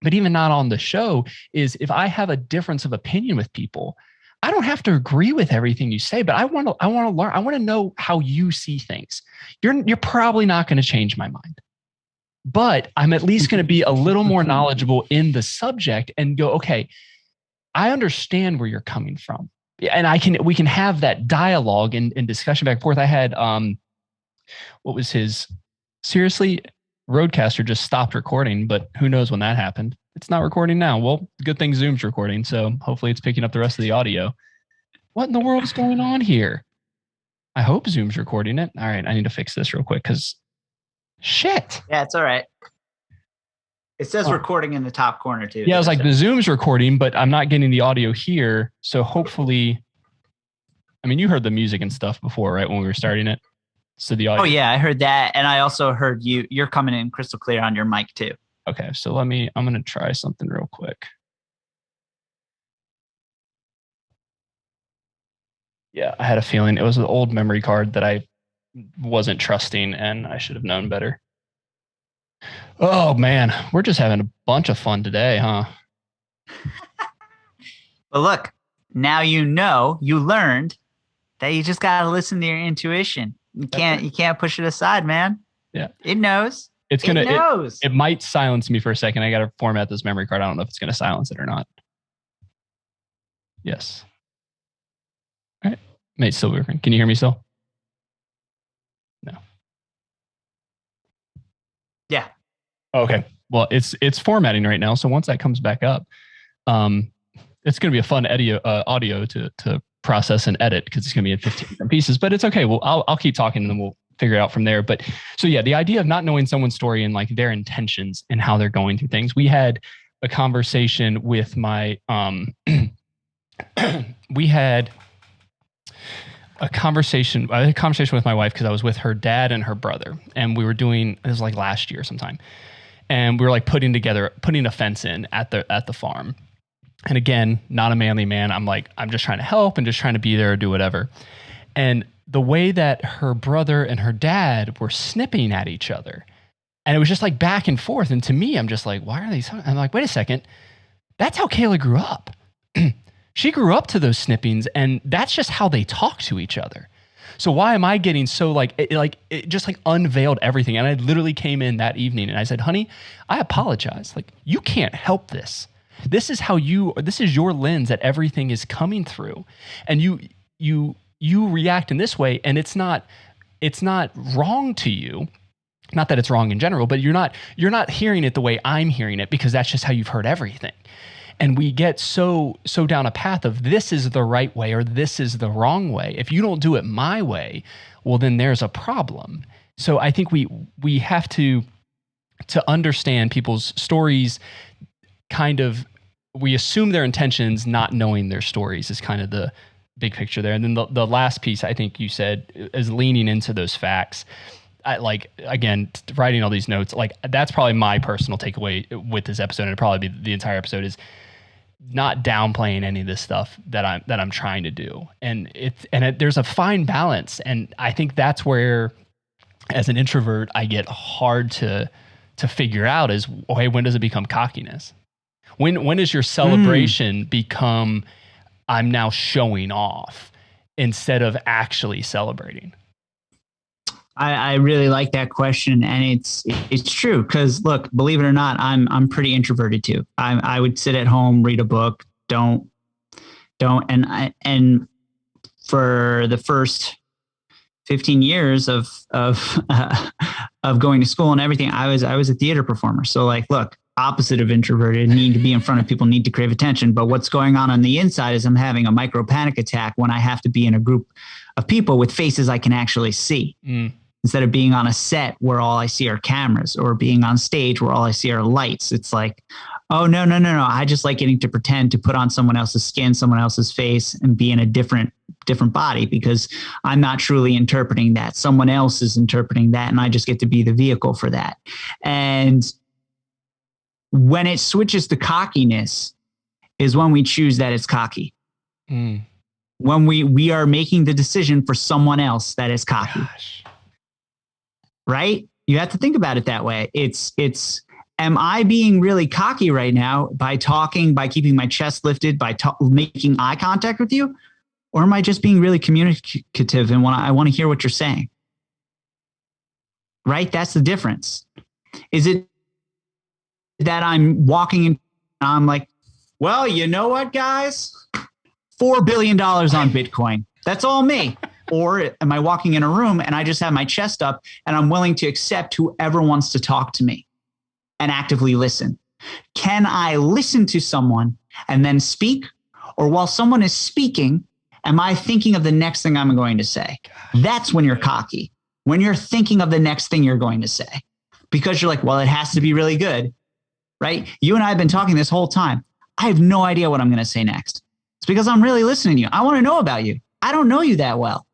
but even not on the show, is if I have a difference of opinion with people, I don't have to agree with everything you say, but I want to learn. I want to know how you see things. You're probably not going to change my mind, but I'm at least going to be a little more knowledgeable in the subject and go, okay, I understand where you're coming from. And we can have that dialogue and discussion back and forth. I had, seriously, Roadcaster just stopped recording, but who knows when that happened. It's not recording now. Well, good thing Zoom's recording, so hopefully it's picking up the rest of the audio. What in the world is going on here? I hope Zoom's recording it. All right, I need to fix this real quick because shit. Yeah, it's all right. It says recording in the top corner too. Yeah, I was like, the Zoom's recording, but I'm not getting the audio here. So hopefully, I mean, you heard the music and stuff before, right? When we were starting it. So the audio. Oh yeah, I heard that. And I also heard you're coming in crystal clear on your mic too. Okay. So I'm going to try something real quick. Yeah, I had a feeling it was an old memory card that I wasn't trusting, and I should have known better. Oh man, we're just having a bunch of fun today, huh? But look, now you learned that you just gotta listen to your intuition. You can't push it aside, man. Yeah. It knows. It's gonna. It knows. It might silence me for a second. I got to format this memory card. I don't know if it's gonna silence it or not. Yes. All right. Mate, still working. Can you hear me still? No. Yeah. Okay. Well, it's formatting right now. So once that comes back up, it's going to be a fun audio to process and edit because it's going to be in 15 different pieces. But it's okay. Well, I'll keep talking and then we'll figure it out from there. But so yeah, the idea of not knowing someone's story and like their intentions and how they're going through things. We had a conversation with my we had a conversation with my wife because I was with her dad and her brother, and we were doing, it was like last year sometime, and we were like putting a fence in at the farm. And again, not a manly man. I'm just trying to help and just trying to be there or do whatever. And the way that her brother and her dad were snipping at each other, and it was just like back and forth. And to me, I'm just like, why are they? I'm like, wait a second. That's how Kayla grew up. She grew up to those snippings, and that's just how they talk to each other. So why am I getting so it just like unveiled everything? And I literally came in that evening and I said, honey, I apologize. Like, you can't help this. This is your lens that everything is coming through. And you react in this way, and it's not wrong to you. Not that it's wrong in general, but you're not hearing it the way I'm hearing it, because that's just how you've heard everything. And we get so down a path of this is the right way or this is the wrong way. If you don't do it my way, well, then there's a problem. So I think we have to understand people's stories. Kind of, we assume their intentions, not knowing their stories is kind of the big picture there. And then the last piece I think you said is leaning into those facts. Again, writing all these notes, like that's probably my personal takeaway with this episode, and it'd probably be the entire episode, is not downplaying any of this stuff that I'm trying to do. And there's a fine balance. And I think that's where, as an introvert, I get hard to figure out is, okay, when does it become cockiness? When does your celebration become, I'm now showing off instead of actually celebrating? I really like that question, and it's true, because look, believe it or not, I'm pretty introverted too. I would sit at home, read a book, and for the first 15 years of going to school and everything, I was a theater performer. So like, look, opposite of introverted, need to be in front of people, need to crave attention. But what's going on the inside is I'm having a micro panic attack when I have to be in a group of people with faces I can actually see. Instead of being on a set where all I see are cameras, or being on stage where all I see are lights. It's like, oh, no. I just like getting to pretend to put on someone else's skin, someone else's face, and be in a different body, because I'm not truly interpreting that. Someone else is interpreting that, and I just get to be the vehicle for that. And when it switches to cockiness is when we choose that it's cocky. When we are making the decision for someone else that is cocky. Gosh. Right? You have to think about it that way. It's, am I being really cocky right now by talking, by keeping my chest lifted, by making eye contact with you? Or am I just being really communicative and I want to hear what you're saying? Right? That's the difference. Is it that I'm walking in and I'm like, well, you know what, guys? $4 billion on Bitcoin. That's all me. Or am I walking in a room and I just have my chest up and I'm willing to accept whoever wants to talk to me and actively listen? Can I listen to someone and then speak? Or while someone is speaking, am I thinking of the next thing I'm going to say? That's when you're cocky. When you're thinking of the next thing you're going to say, because you're like, well, it has to be really good, right? You and I have been talking this whole time. I have no idea what I'm going to say next. It's because I'm really listening to you. I want to know about you. I don't know you that well.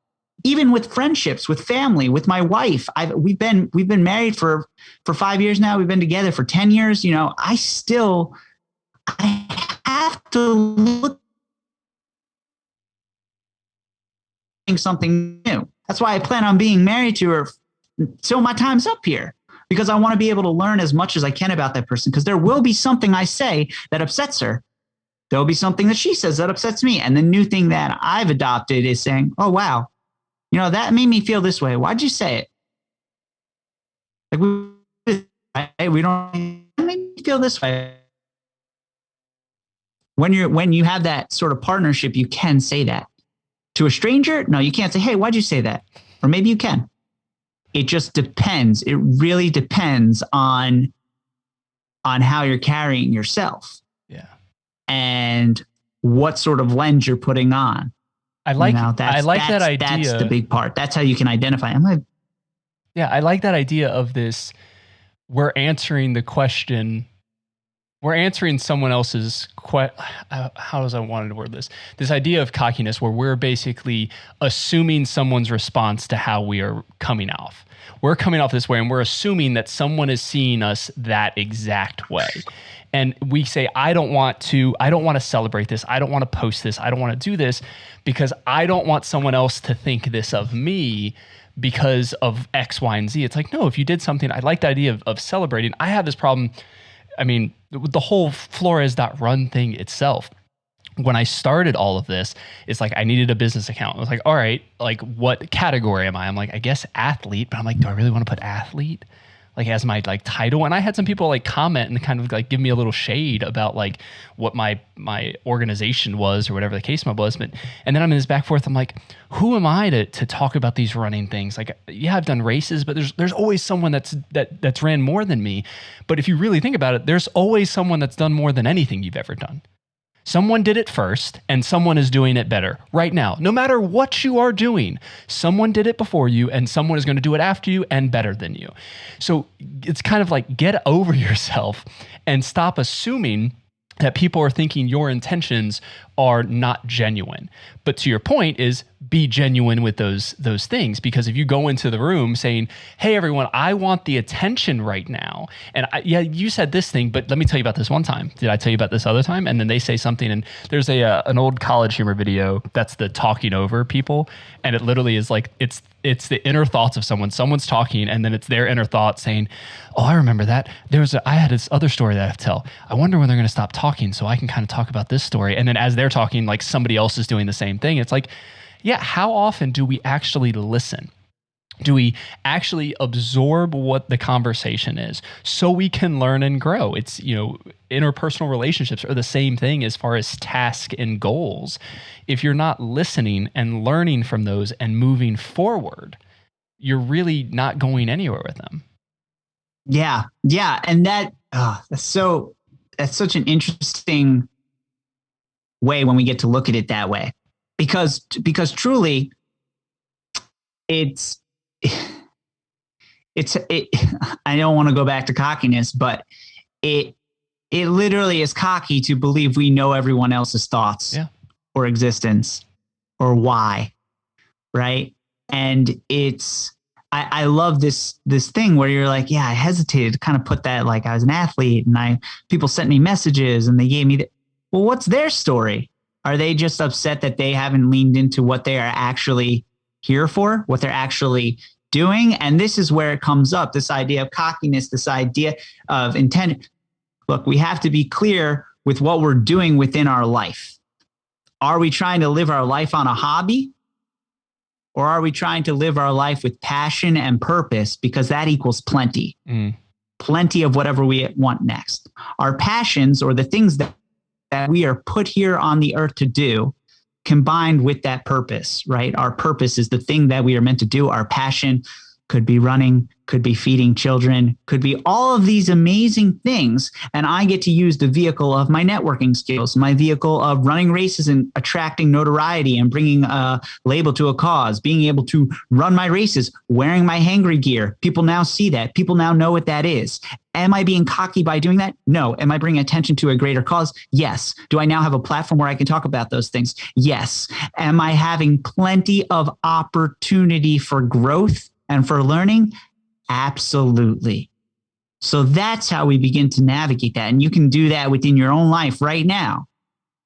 Even with friendships, with family, with my wife, we've been married for 5 years now. We've been together for 10 years. You know, I have to look at something new. That's why I plan on being married to her till my time's up here, because I want to be able to learn as much as I can about that person, because there will be something I say that upsets her. There'll be something that she says that upsets me. And the new thing that I've adopted is saying, oh, wow, you know, that made me feel this way. Why'd you say it? Like, right? We don't make me feel this way. When you have that sort of partnership, you can say that. To a stranger, no, you can't say, hey, why'd you say that? Or maybe you can. It just depends. It really depends on how you're carrying yourself. Yeah. And what sort of lens you're putting on. I like that idea. That's the big part. That's how you can identify. I like that idea of this. We're answering the question. We're answering someone else's how does I want to word this? This idea of cockiness, where we're basically assuming someone's response to how we are coming off. We're coming off this way, and we're assuming that someone is seeing us that exact way. And we say, I don't want to celebrate this. I don't want to post this. I don't want to do this because I don't want someone else to think this of me because of X, Y, and Z. It's like, no, if you did something, I like the idea of celebrating. I have this problem. I mean, the whole Flores.run thing itself, when I started all of this, it's like I needed a business account. I was like, all right, like what category am I? I'm like, I guess athlete, but I'm like, do I really want to put athlete like as my like title? And I had some people like comment and kind of like give me a little shade about like what my organization was or whatever the case was. And then I'm in this back and forth. I'm like, who am I to talk about these running things? Like, yeah, I've done races, but there's always someone that's ran more than me. But if you really think about it, there's always someone that's done more than anything you've ever done. Someone did it first, and someone is doing it better right now. No matter what you are doing, someone did it before you, and someone is going to do it after you and better than you. So it's kind of like get over yourself and stop assuming that people are thinking your intentions are not genuine. But to your point is be genuine with those things, because if you go into the room saying, hey, everyone, I want the attention right now. And you said this thing, but let me tell you about this one time. Did I tell you about this other time? And then they say something, and there's an old College Humor video that's the talking over people. And it literally is like, it's the inner thoughts of someone's talking, and then it's their inner thoughts saying, oh, I remember that. I had this other story that I have to tell. I wonder when they're going to stop talking so I can kind of talk about this story. And then as they're talking, like somebody else is doing the same thing. It's like, yeah, how often do we actually listen? Do we actually absorb what the conversation is so we can learn and grow? It's, interpersonal relationships are the same thing as far as task and goals. If you're not listening and learning from those and moving forward, you're really not going anywhere with them. Yeah. Yeah. And that's such an interesting way when we get to look at it that way, because truly it's I don't want to go back to cockiness, but it literally is cocky to believe we know everyone else's thoughts or existence or why. Right. And I love this thing where you're like, yeah, I hesitated to kind of put that, like I was an athlete and people sent me messages and they gave me well, what's their story? Are they just upset that they haven't leaned into what they are actually here for, what they're actually doing? And this is where it comes up, this idea of cockiness, this idea of intent. Look, we have to be clear with what we're doing within our life. Are we trying to live our life on a hobby? Or are we trying to live our life with passion and purpose? Because that equals plenty. Plenty of whatever we want next. Our passions, or the things that we are put here on the earth to do, combined with that purpose, right? Our purpose is the thing that we are meant to do. Our passion could be running, could be feeding children, could be all of these amazing things. And I get to use the vehicle of my networking skills, my vehicle of running races and attracting notoriety and bringing a label to a cause, being able to run my races, wearing my hangry gear. People now see that. People now know what that is. Am I being cocky by doing that? No. Am I bringing attention to a greater cause? Yes. Do I now have a platform where I can talk about those things? Yes. Am I having plenty of opportunity for growth and for learning? Absolutely. So that's how we begin to navigate that. And you can do that within your own life right now.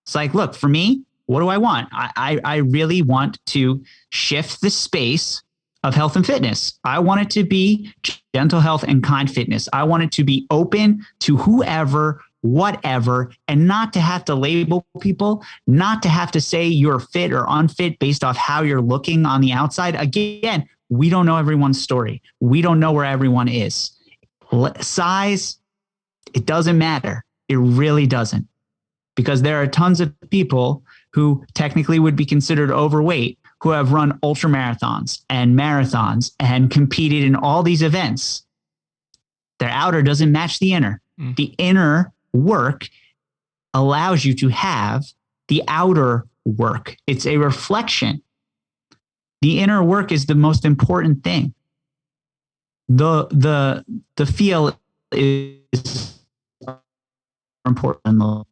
It's like, look, for me, what do I want? I really want to shift the space of health and fitness. I want it to be gentle health and kind fitness. I want it to be open to whoever, whatever, and not to have to label people, not to have to say you're fit or unfit based off how you're looking on the outside. Again, we don't know everyone's story. We don't know where everyone is. Size, it doesn't matter. It really doesn't. Because there are tons of people who technically would be considered overweight who have run ultra marathons and competed in all these events. Their outer doesn't match the inner. The inner work allows you to have the outer work. It's a reflection. The inner work is the most important thing. The feel is important.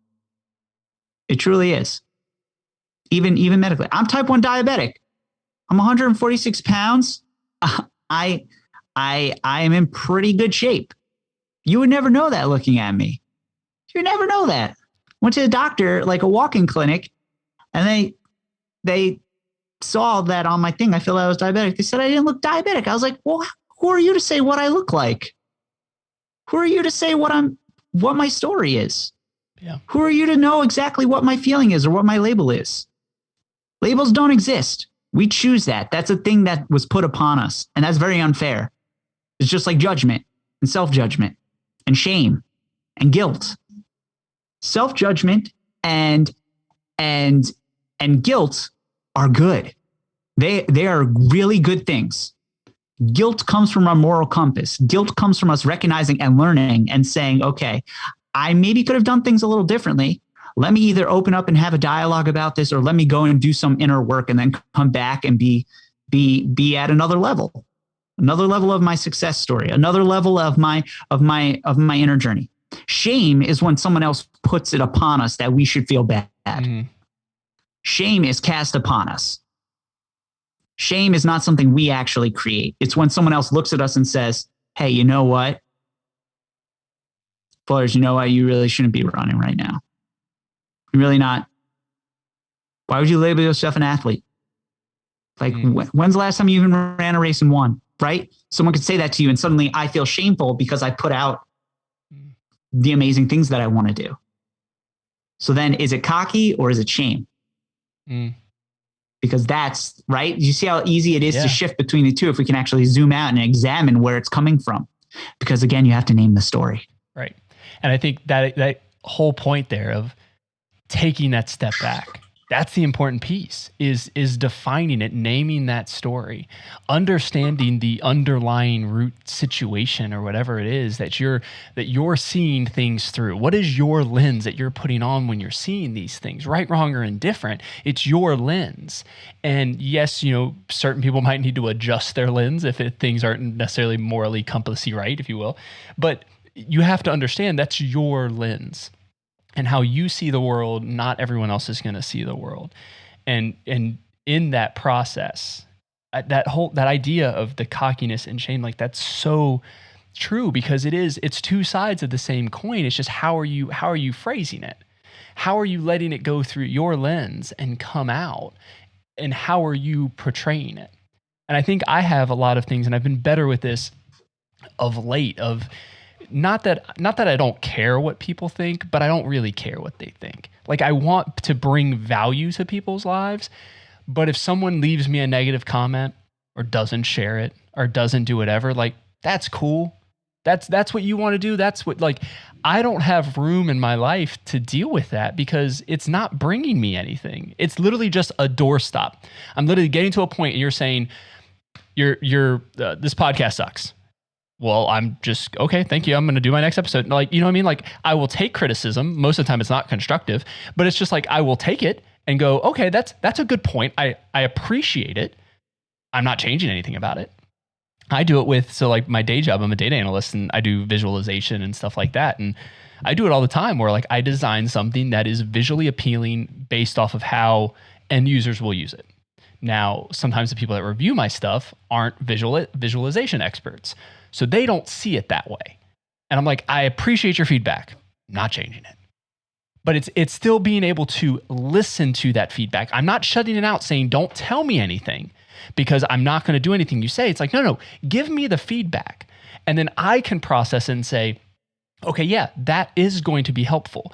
It truly is. Even medically. I'm type 1 diabetic. I'm 146 pounds. I am in pretty good shape. You would never know that looking at me. You would never know that. Went to the doctor, like a walk-in clinic, and they saw that on my thing. I feel I was diabetic. They said I didn't look diabetic. I was like, well, who are you to say what I look like? Who are you to say what my story is? Yeah. Who are you to know exactly what my feeling is or what my label is? Labels don't exist. We choose that. That's a thing that was put upon us. And that's very unfair. It's just like judgment and self-judgment and shame and guilt. Self-judgment and guilt are good. They are really good things. Guilt comes from our moral compass. Guilt comes from us recognizing and learning and saying, okay, I maybe could have done things a little differently. Let me either open up and have a dialogue about this, or let me go and do some inner work and then come back and be at another level of my success story, another level of my inner journey. Shame is when someone else puts it upon us that we should feel bad. Mm-hmm. Shame is cast upon us. Shame is not something we actually create. It's when someone else looks at us and says, hey, you know what? Flores, you know what? You really shouldn't be running right now. You're really not. Why would you label yourself an athlete? Like, when's the last time you even ran a race and won, right? Someone could say that to you and suddenly I feel shameful because I put out the amazing things that I want to do. So then is it cocky or is it shame? Because that's right. You see how easy it is to shift between the two if we can actually zoom out and examine where it's coming from. Because again, you have to name the story. Right. And I think that whole point there of taking that step back, that's the important piece, is defining it, naming that story, understanding the underlying root situation or whatever it is that you're seeing things through. What is your lens that you're putting on when you're seeing these things, right, wrong, or indifferent? It's your lens. And yes, certain people might need to adjust their lens if things aren't necessarily morally compassy right, if you will. But you have to understand that's your lens. And how you see the world, not everyone else is going to see the world. And in that process, that idea of the cockiness and shame, like that's so true because it's two sides of the same coin. It's just how are you phrasing it? How are you letting it go through your lens and come out? And how are you portraying it? And I think I have a lot of things, and I've been better with this of late, of not that I don't care what people think, but I don't really care what they think. Like I want to bring value to people's lives, but if someone leaves me a negative comment or doesn't share it or doesn't do whatever, like that's cool. That's what you want to do. That's what, like, I don't have room in my life to deal with that because it's not bringing me anything. It's literally just a doorstop. I'm literally getting to a point and you're saying this podcast sucks. Well, I'm just, okay, thank you. I'm going to do my next episode. Like, you know what I mean? Like I will take criticism. Most of the time it's not constructive, but it's just like, I will take it and go, okay, that's a good point. I appreciate it. I'm not changing anything about it. I do it with, so like my day job, I'm a data analyst and I do visualization and stuff like that. And I do it all the time where like I design something that is visually appealing based off of how end users will use it. Now, sometimes the people that review my stuff aren't visualization experts. So they don't see it that way. And I'm like, I appreciate your feedback. I'm not changing it. But it's still being able to listen to that feedback. I'm not shutting it out saying, don't tell me anything because I'm not going to do anything you say. It's like, no, give me the feedback. And then I can process and say, okay, yeah, that is going to be helpful.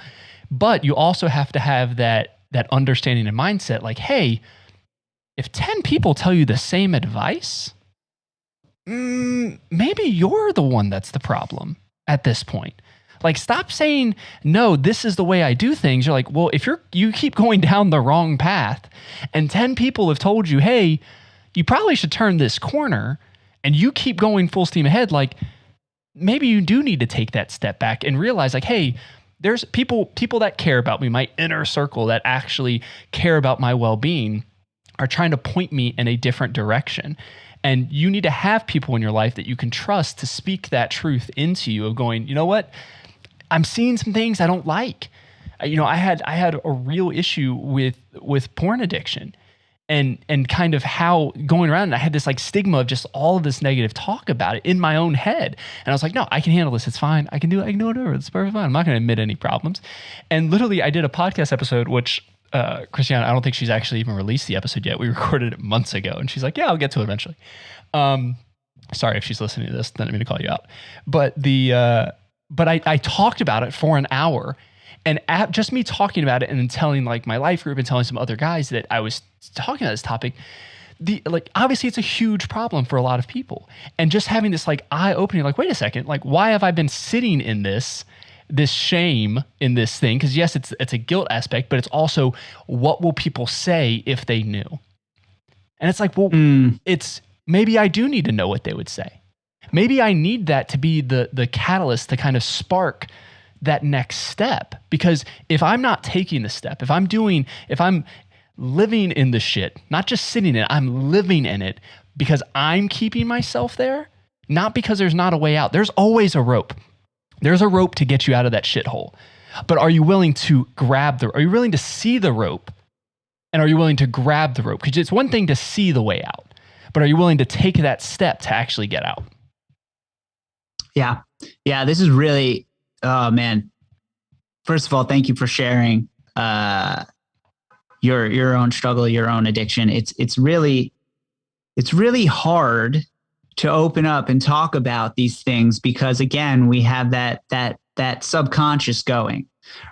But you also have to have that understanding and mindset like, hey, if 10 people tell you the same advice, maybe you're the one that's the problem at this point. Like, stop saying, no, this is the way I do things. You're like, well, if you keep going down the wrong path and 10 people have told you, hey, you probably should turn this corner, and you keep going full steam ahead, like, maybe you do need to take that step back and realize, like, hey, there's people that care about me, my inner circle that actually care about my well-being, are trying to point me in a different direction. And you need to have people in your life that you can trust to speak that truth into you of going, you know what? I'm seeing some things I don't like. I had a real issue with porn addiction and kind of how going around, and I had this like stigma of just all of this negative talk about it in my own head. And I was like, no, I can handle this. It's fine. I can do whatever. It's perfectly fine. I'm not going to admit any problems. And literally I did a podcast episode, which Christiana, I don't think she's actually even released the episode yet. We recorded it months ago, and she's like, yeah, I'll get to it eventually. Sorry if she's listening to this, then I didn't mean to call you out. But I talked about it for an hour, and just me talking about it and then telling like my life group and telling some other guys that I was talking about this topic, obviously it's a huge problem for a lot of people. And just having this like eye opening, like, wait a second, like, why have I been sitting in this shame in this thing? Because yes, it's a guilt aspect, but it's also, what will people say if they knew? And it's like, well, it's maybe I do need to know what they would say. Maybe I need that to be the catalyst to kind of spark that next step. Because if I'm not taking the step, if I'm living in the shit, not just sitting in it, I'm living in it because I'm keeping myself there, not because there's not a way out. There's always a rope. There's a rope to get you out of that shithole. But are you willing to are you willing to see the rope? And are you willing to grab the rope? Because it's one thing to see the way out, but are you willing to take that step to actually get out? Yeah. Yeah. This is really, oh man. First of all, thank you for sharing your own struggle, your own addiction. It's really hard to open up and talk about these things because, again, we have that subconscious going,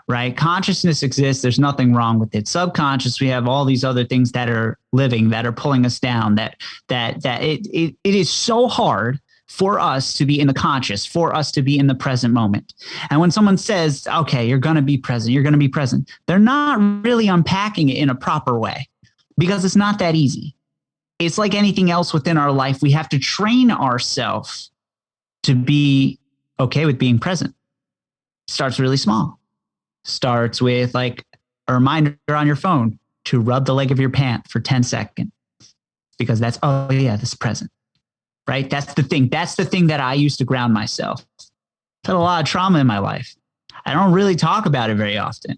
right? Consciousness exists. There's nothing wrong with it. Subconscious, we have all these other things that are living, that are pulling us down, that it is so hard for us to be in the conscious, for us to be in the present moment. And when someone says, okay, you're going to be present, they're not really unpacking it in a proper way because it's not that easy. It's like anything else within our life. We have to train ourselves to be okay with being present. Starts really small. Starts with like a reminder on your phone to rub the leg of your pant for 10 seconds because that's, oh yeah, this is present. Right? That's the thing. That's the thing that I used to ground myself. I've had a lot of trauma in my life. I don't really talk about it very often.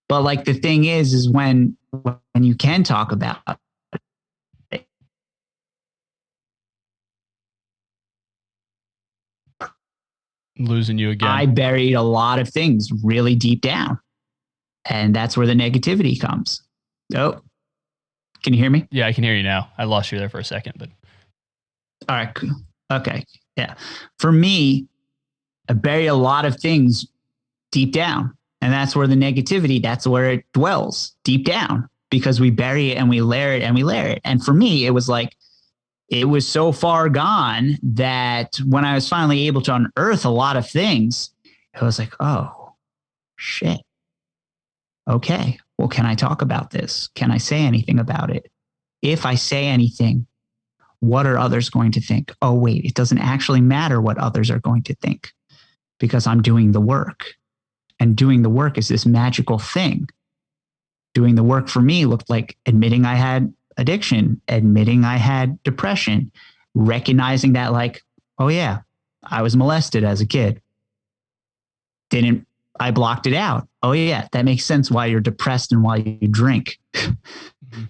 But like the thing is when you can talk about it. Losing you again. I buried a lot of things really deep down. And that's where the negativity comes. Oh, can you hear me? Yeah, I can hear you now. I lost you there for a second, but. All right. Cool. Okay. Yeah. For me, I bury a lot of things deep down. And that's where the negativity, that's where it dwells deep down because we bury it and we layer it and we layer it. And for me, it was like, it was so far gone that when I was finally able to unearth a lot of things, it was like, oh, shit. Okay. Well, can I talk about this? Can I say anything about it? If I say anything, what are others going to think? Oh, wait, it doesn't actually matter what others are going to think because I'm doing the work. And doing the work is this magical thing. Doing the work for me looked like admitting I had addiction, admitting I had depression, recognizing that like, oh yeah, I was molested as a kid. I blocked it out. Oh yeah, that makes sense why you're depressed and why you drink.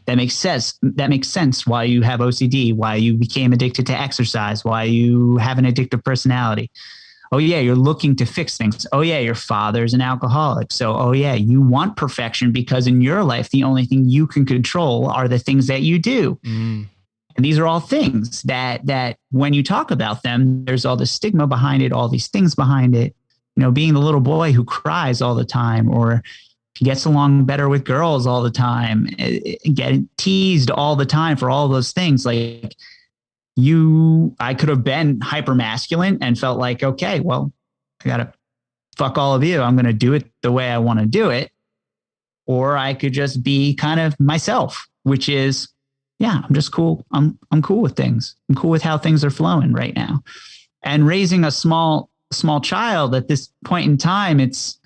That makes sense. That makes sense why you have OCD, why you became addicted to exercise, why you have an addictive personality. Oh yeah, you're looking to fix things. Oh yeah, your father's an alcoholic. So, oh yeah, you want perfection because in your life, the only thing you can control are the things that you do. And these are all things that when you talk about them, there's all the stigma behind it, all these things behind it. You know, being the little boy who cries all the time or gets along better with girls all the time, getting teased all the time for all those things. Like I could have been hyper masculine and felt like, okay, well, I got to fuck all of you. I'm going to do it the way I want to do it. Or I could just be kind of myself, which is, yeah, I'm just cool. I'm cool with things. I'm cool with how things are flowing right now. And raising a small child at this point in time, it's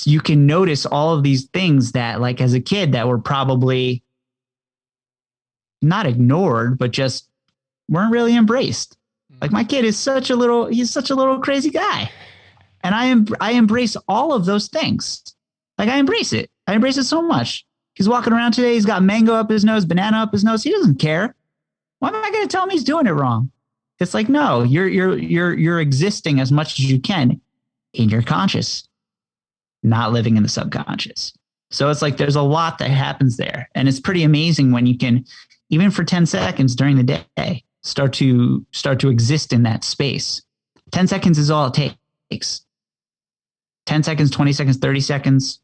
you can notice all of these things that, like, as a kid, that were probably not ignored, but just weren't really embraced. Like, my kid is he's such a little crazy guy. And I embrace all of those things. Like, I embrace it. I embrace it so much. He's walking around today. He's got mango up his nose, banana up his nose. He doesn't care. Why am I going to tell him he's doing it wrong? It's like, no, you're existing as much as you can in your conscious, not living in the subconscious. So it's like, there's a lot that happens there. And it's pretty amazing when you can, even for 10 seconds during the day, start to exist in that space. 10 seconds is all it takes. 10 seconds, 20 seconds, 30 seconds,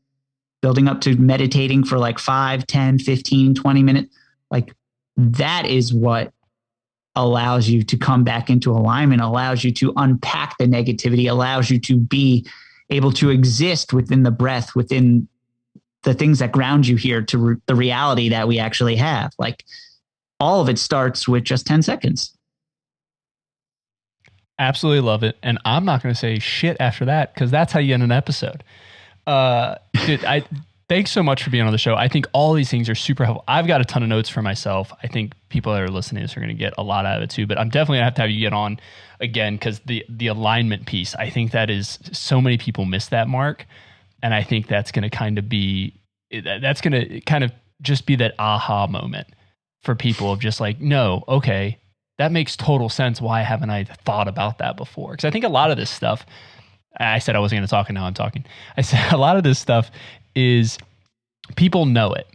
building up to meditating for like 5, 10, 15, 20 minutes. Like, that is what allows you to come back into alignment, allows you to unpack the negativity, allows you to be able to exist within the breath, within the things that ground you here to the reality that we actually have. Like, all of it starts with just 10 seconds. Absolutely love it. And I'm not going to say shit after that, because that's how you end an episode. Dude, thanks so much for being on the show. I think all these things are super helpful. I've got a ton of notes for myself. I think people that are listening to this are going to get a lot out of it too, but I'm definitely going to have you get on again, because the alignment piece, I think that is, so many people miss that mark. And I think that's going to kind of just be that aha moment for people of just like, no, okay, that makes total sense. Why haven't I thought about that before? Because I think a lot of this stuff, I said I wasn't going to talk, and now I'm talking. I said a lot of this stuff is, people know it,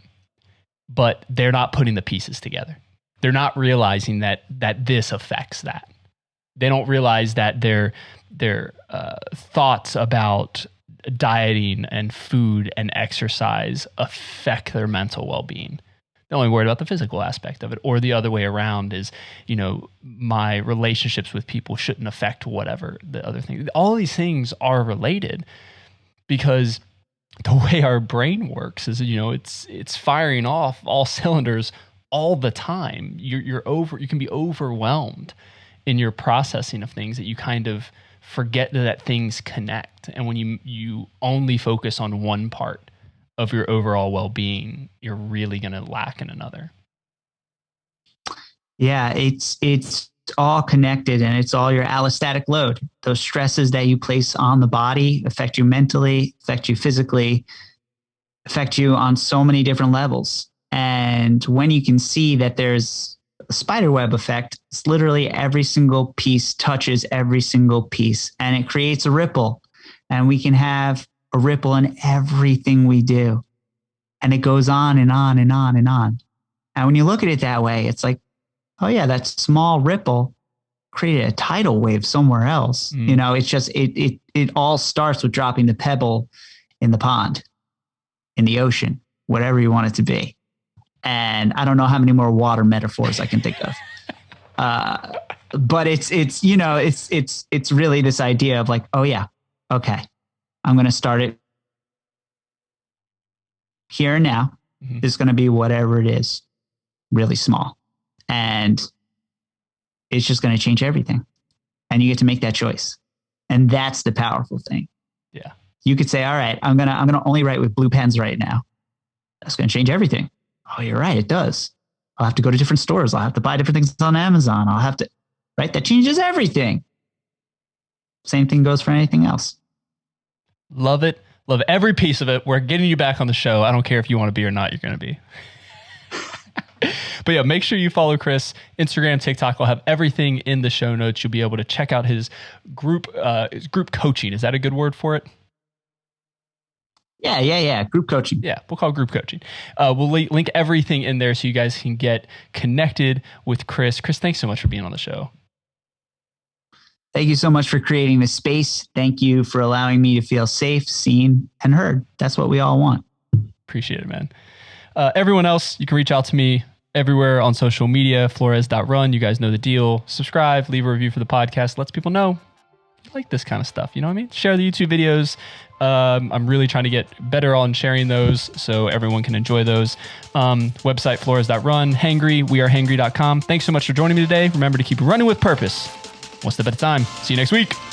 but they're not putting the pieces together. They're not realizing that this affects that. They don't realize that their thoughts about dieting and food and exercise affect their mental well-being. They're only worried about the physical aspect of it, or the other way around is, my relationships with people shouldn't affect whatever the other thing. All of these things are related, because the way our brain works is, it's firing off all cylinders all the time. You can be overwhelmed in your processing of things, that you kind of forget that things connect. And when you only focus on one part of your overall well-being, you're really going to lack in another. Yeah, it's all connected, and it's all your allostatic load. Those stresses that you place on the body affect you mentally, affect you physically, affect you on so many different levels. And when you can see that there's a spider web effect, it's literally every single piece touches every single piece, and it creates a ripple. And we can have a ripple in everything we do. And it goes on and on and on and on. And when you look at it that way, it's like, oh yeah, that small ripple created a tidal wave somewhere else. It's just, it all starts with dropping the pebble in the pond, in the ocean, whatever you want it to be. And I don't know how many more water metaphors I can think of. But it's really this idea of like, oh yeah, okay, I'm going to start it here and now. Mm-hmm. It's going to be whatever it is, really small. And it's just going to change everything. And you get to make that choice. And that's the powerful thing. Yeah. You could say, all right, I'm going to only write with blue pens right now. That's going to change everything. Oh, you're right. It does. I'll have to go to different stores. I'll have to buy different things on Amazon. I'll have to, right? That changes everything. Same thing goes for anything else. Love it. Love every piece of it. We're getting you back on the show. I don't care if you want to be or not, you're going to be. But yeah, make sure you follow Chris. Instagram, TikTok. I'll have everything in the show notes. You'll be able to check out his group coaching. Is that a good word for it? Yeah. Group coaching. Yeah, we'll call it group coaching. We'll link everything in there so you guys can get connected with Chris. Chris, thanks so much for being on the show. Thank you so much for creating this space. Thank you for allowing me to feel safe, seen, and heard. That's what we all want. Appreciate it, man. Everyone else, you can reach out to me everywhere on social media, flores.run. You guys know the deal. Subscribe, leave a review for the podcast. Lets people know you like this kind of stuff. You know what I mean? Share the YouTube videos. I'm really trying to get better on sharing those so everyone can enjoy those. Website, flores.run. Hangry, wearehangry.com. Thanks so much for joining me today. Remember to keep running with purpose. One step at a time. See you next week.